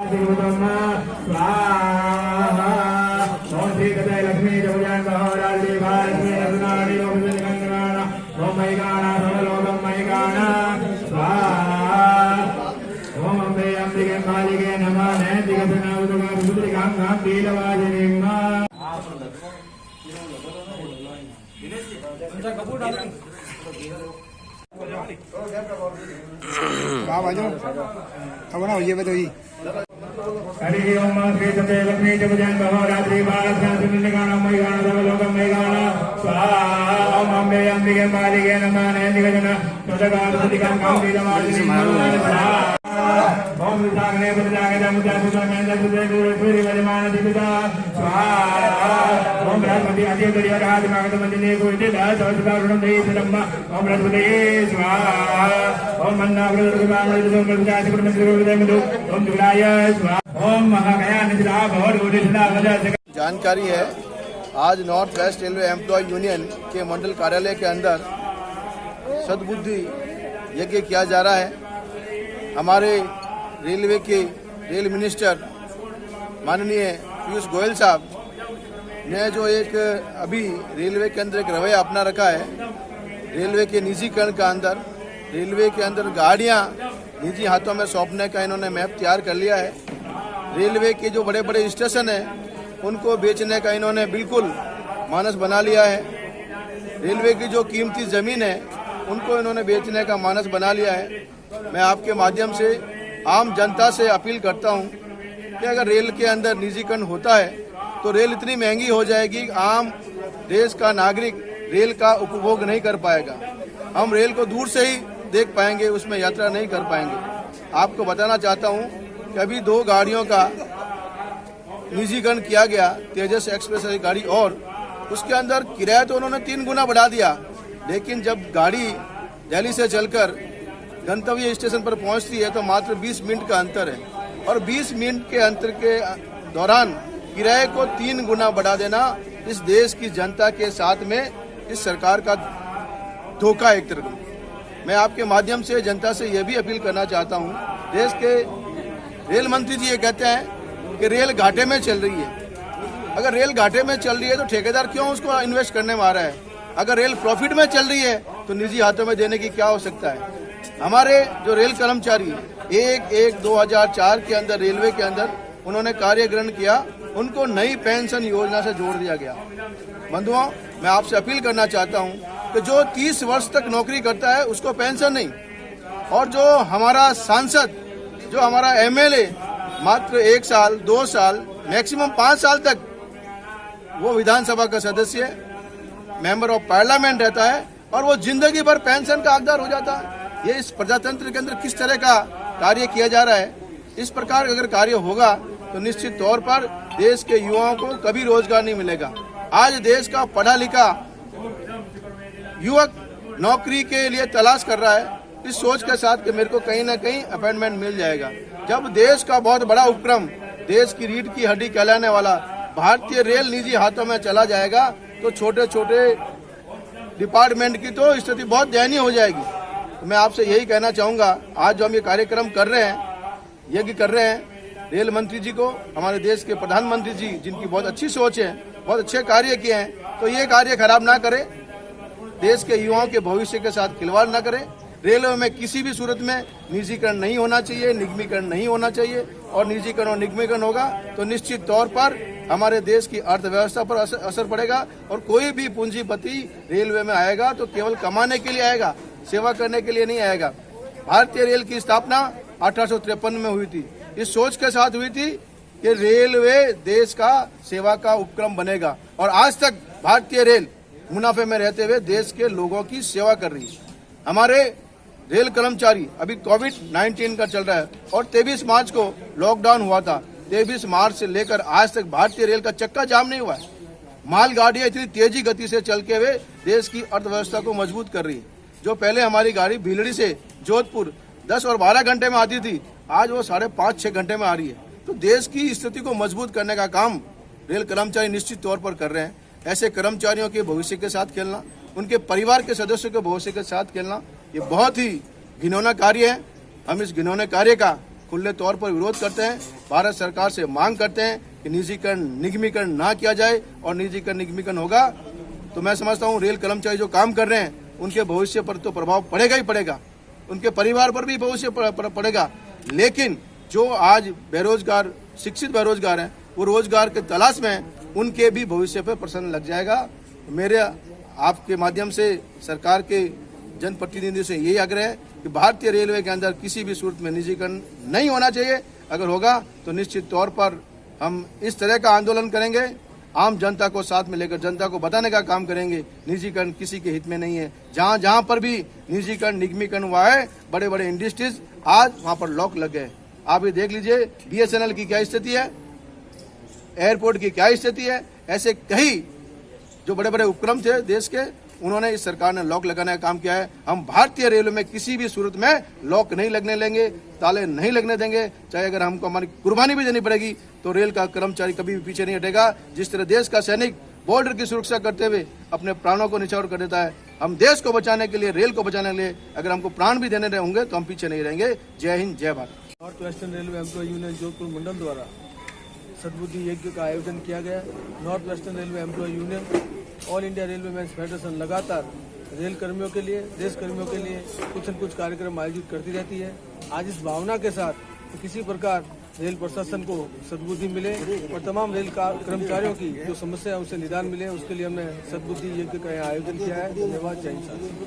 लक्ष्मी ओम अम्बे अंबिके मालिके नमः नैतिक ये बताइए हरि ओम श्री सते लक्ष्मी जपजन कहो रात्रि बालगाना मैगाना स्वाहा ओम अम्बे अंबिके मालिके नमः नैतिक ओम विशाखने बदलागे स्वाहा ओम बृहस्पति आदि राज मागत मंदिर को ओम बृहस्पति स्वाहा ओम ओम जुलाय स्वाहा ओम महागया जानकारी है। आज north west railway employ union के मंडल कार्यालय के अंदर सद्बुद्धि यज्ञ किया जा रहा है। हमारे रेलवे के रेल मिनिस्टर माननीय पीयूष गोयल साहब ने जो एक अभी रेलवे के अंदर एक रवैया अपना रखा है, रेलवे के निजीकरण का अंदर रेलवे के अंदर गाड़ियां निजी हाथों में सौंपने का इन्होंने मैप तैयार कर लिया है। रेलवे के जो बड़े बड़े स्टेशन हैं उनको बेचने का इन्होंने बिल्कुल मानस बना लिया है। रेलवे की जो कीमती ज़मीन है उनको इन्होंने बेचने का मानस बना लिया है। मैं आपके माध्यम से आम जनता से अपील करता हूं कि अगर रेल के अंदर निजीकरण होता है तो रेल इतनी महंगी हो जाएगी, आम देश का नागरिक रेल का उपभोग नहीं कर पाएगा। हम रेल को दूर से ही देख पाएंगे, उसमें यात्रा नहीं कर पाएंगे। आपको बताना चाहता हूं कि अभी 2 गाड़ियों का निजीकरण किया गया, तेजस एक्सप्रेस गाड़ी, और उसके अंदर किराया तो उन्होंने 3 गुना बढ़ा दिया, लेकिन जब गाड़ी दिल्ली से चलकर गंतव्य स्टेशन पर पहुंचती है तो मात्र 20 मिनट का अंतर है, और 20 मिनट के अंतर के दौरान किराए को 3 गुना बढ़ा देना इस देश की जनता के साथ में इस सरकार का धोखा एक तरह। मैं आपके माध्यम से जनता से यह भी अपील करना चाहता हूं, देश के रेल मंत्री जी ये कहते हैं कि रेल घाटे में चल रही है। अगर रेल घाटे में चल रही है तो ठेकेदार क्यों उसको इन्वेस्ट करने में आ रहा है? अगर रेल प्रॉफिट में चल रही है तो निजी हाथों में देने की क्या हो सकता है? हमारे जो रेल कर्मचारी 1/1/2004 के अंदर रेलवे के अंदर उन्होंने कार्य ग्रहण किया, उनको नई पेंशन योजना से जोड़ दिया गया। बंधुओं, मैं आपसे अपील करना चाहता हूं कि जो 30 वर्ष तक नौकरी करता है उसको पेंशन नहीं, और जो हमारा सांसद, जो हमारा एमएलए मात्र 1 साल 2 साल मैक्सिमम 5 साल तक वो विधानसभा का सदस्य मेंबर ऑफ पार्लियामेंट रहता है और वो जिंदगी भर पेंशन का हकदार हो जाता है। ये इस प्रजातंत्र के अंदर किस तरह का कार्य किया जा रहा है? इस प्रकार अगर कार्य होगा तो निश्चित तौर पर देश के युवाओं को कभी रोजगार नहीं मिलेगा। आज देश का पढ़ा लिखा युवक नौकरी के लिए तलाश कर रहा है इस सोच के साथ कि मेरे को कहीं ना कहीं अपॉइंटमेंट मिल जाएगा। जब देश का बहुत बड़ा उपक्रम, देश की रीढ़ की हड्डी कहलाने वाला भारतीय रेल निजी हाथों में चला जाएगा तो छोटे छोटे डिपार्टमेंट की तो स्थिति बहुत दयनीय हो जाएगी। तो मैं आपसे यही कहना चाहूँगा, आज जो हम ये कार्यक्रम कर रहे हैं, यज्ञ कर रहे हैं, रेल मंत्री जी को, हमारे देश के प्रधानमंत्री जी जिनकी बहुत अच्छी सोच है, बहुत अच्छे कार्य किए हैं, तो ये कार्य खराब ना करें, देश के युवाओं के भविष्य के साथ खिलवाड़ ना करें। रेलवे में किसी भी सूरत में निजीकरण नहीं होना चाहिए, निगमीकरण नहीं होना चाहिए, और निजीकरण और निगमीकरण होगा तो निश्चित तौर पर हमारे देश की अर्थव्यवस्था पर असर पड़ेगा। और कोई भी पूंजीपति रेलवे में आएगा तो केवल कमाने के लिए आएगा, सेवा करने के लिए नहीं आएगा। भारतीय रेल की स्थापना 1853 में हुई थी, इस सोच के साथ हुई थी कि रेलवे देश का सेवा का उपक्रम बनेगा, और आज तक भारतीय रेल मुनाफे में रहते हुए देश के लोगों की सेवा कर रही है। हमारे रेल कर्मचारी, अभी कोविड-19 का चल रहा है और 23 मार्च को लॉकडाउन हुआ था, 23 मार्च से लेकर आज तक भारतीय रेल का चक्का जाम नहीं हुआ है। मालगाड़ियां इतनी तेजी गति से चल के हुए देश की अर्थव्यवस्था को मजबूत कर रही है। जो पहले हमारी गाड़ी भीलड़ी से जोधपुर 10 और 12 घंटे में आती थी, आज वो 5.5-6 घंटे में आ रही है। तो देश की स्थिति को मजबूत करने का काम रेल कर्मचारी निश्चित तौर पर कर रहे हैं। ऐसे कर्मचारियों के भविष्य के साथ खेलना, उनके परिवार के सदस्यों के भविष्य के साथ खेलना, ये बहुत ही घिनौना कार्य है। हम इस घिनौने कार्य का खुले तौर पर विरोध करते हैं भारत सरकार से मांग करते हैं कि निजीकरण निगमीकरण ना किया जाए, और निजीकरण निगमीकरण होगा तो मैं समझता हूँ रेल कर्मचारी जो काम कर रहे हैं उनके भविष्य पर तो प्रभाव पड़ेगा ही पड़ेगा, उनके परिवार पर भी भविष्य पड़ेगा। लेकिन जो आज बेरोजगार शिक्षित बेरोजगार हैं वो रोजगार के तलाश में हैं, उनके भी भविष्य पर प्रश्न लग जाएगा। मेरे आपके माध्यम से सरकार के जनप्रतिनिधियों से यही आग्रह है कि भारतीय रेलवे के अंदर किसी भी सूरत में निजीकरण नहीं होना चाहिए। अगर होगा तो निश्चित तौर पर हम इस तरह का आंदोलन करेंगे, आम जनता को साथ में लेकर जनता को बताने का काम करेंगे निजीकरण किसी के हित में नहीं है। जहां जहां पर भी निजीकरण निगमीकरण हुआ है, बड़े बड़े इंडस्ट्रीज आज वहां पर लॉक लग गए। आप ये देख लीजिए BSNL की क्या स्थिति है, एयरपोर्ट की क्या स्थिति है। ऐसे कई जो बड़े बड़े उपक्रम थे देश के, उन्होंने इस सरकार ने लॉक लगाने का काम किया है। हम भारतीय रेलवे में किसी भी सूरत में लॉक नहीं लगने लेंगे, ताले नहीं लगने देंगे। चाहे अगर हमको हमारी कुर्बानी भी देनी पड़ेगी तो रेल का कर्मचारी कभी भी पीछे नहीं हटेगा। जिस तरह देश का सैनिक बॉर्डर की सुरक्षा करते हुए अपने प्राणों को न्यौछावर कर देता है, हम देश को बचाने के लिए, रेल को बचाने के लिए अगर हमको प्राण भी देने होंगे तो हम पीछे नहीं रहेंगे। जय हिंद, जय Bharat. North western railway employ union Jodhpur मंडल द्वारा सद्बुद्धि यज्ञ का आयोजन किया गया। North western railway employ union all India railway men's federation लगातार रेल कर्मियों के लिए, देश कर्मियों के लिए कुछ न कुछ कार्यक्रम आयोजित करती रहती है। आज इस भावना के साथ कि किसी प्रकार रेल प्रशासन को सद्बुद्धि मिले और तमाम रेल कर्मचारियों की जो समस्या है उससे निदान मिले, उसके लिए हमने सद्बुद्धि यज्ञ का आयोजन किया है। धन्यवाद। जय हिंद।